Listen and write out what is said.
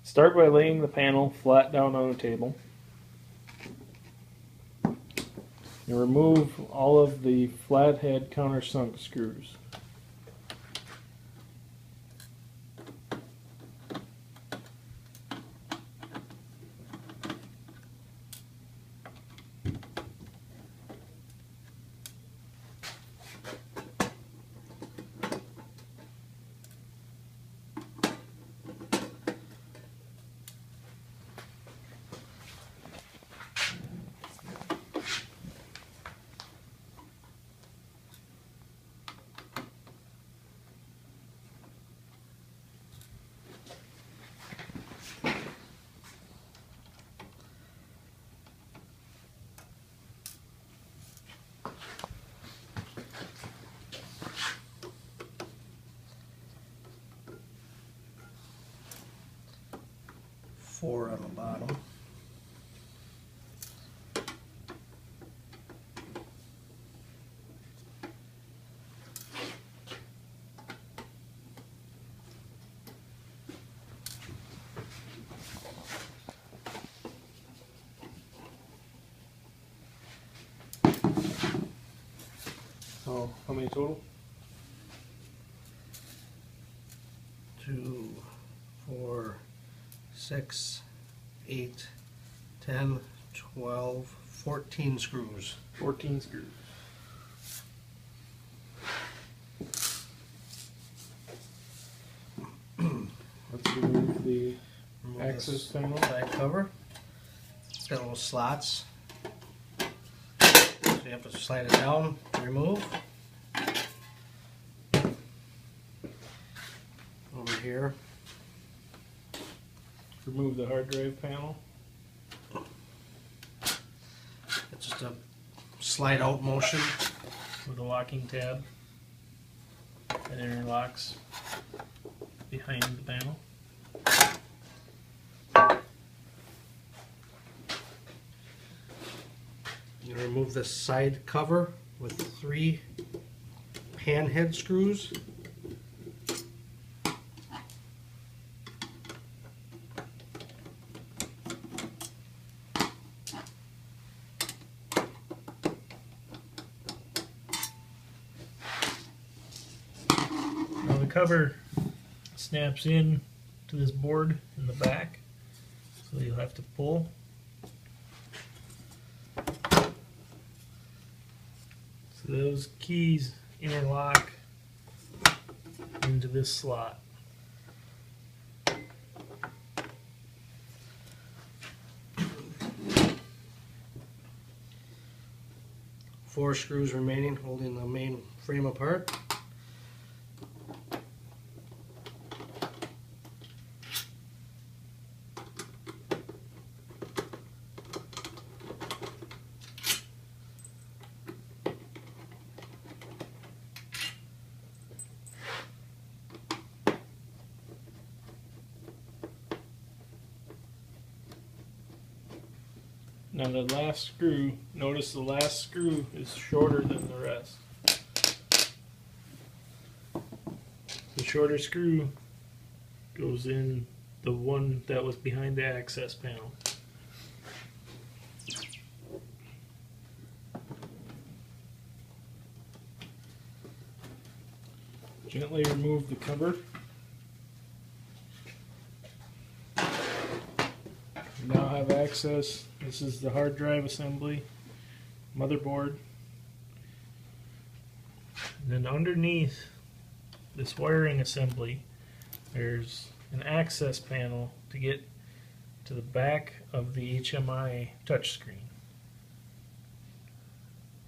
Start by laying the panel flat down on the table. And remove all of the flathead countersunk screws. Four on the bottom. So, how many total? 2, 4, 6, 8, 10, 12, 14 screws. 14 screws. Let's remove the access panel. Side cover. It's got little slots. So you have to slide it down, remove. Over here. Remove the hard drive panel. It's just a slide out motion. With a locking tab. It interlocks behind the panel. You remove the side cover with 3 pan head screws. Now the cover snaps in to this board in the back, so you'll have to pull. So those keys interlock into this slot. Four screws remaining holding the main frame apart. Now the last screw, notice the last screw is shorter than the rest. The shorter screw goes in the one that was behind the access panel. Gently remove the cover. You now have access. This is the hard drive assembly, motherboard. And then underneath this wiring assembly, there's an access panel to get to the back of the HMI touchscreen.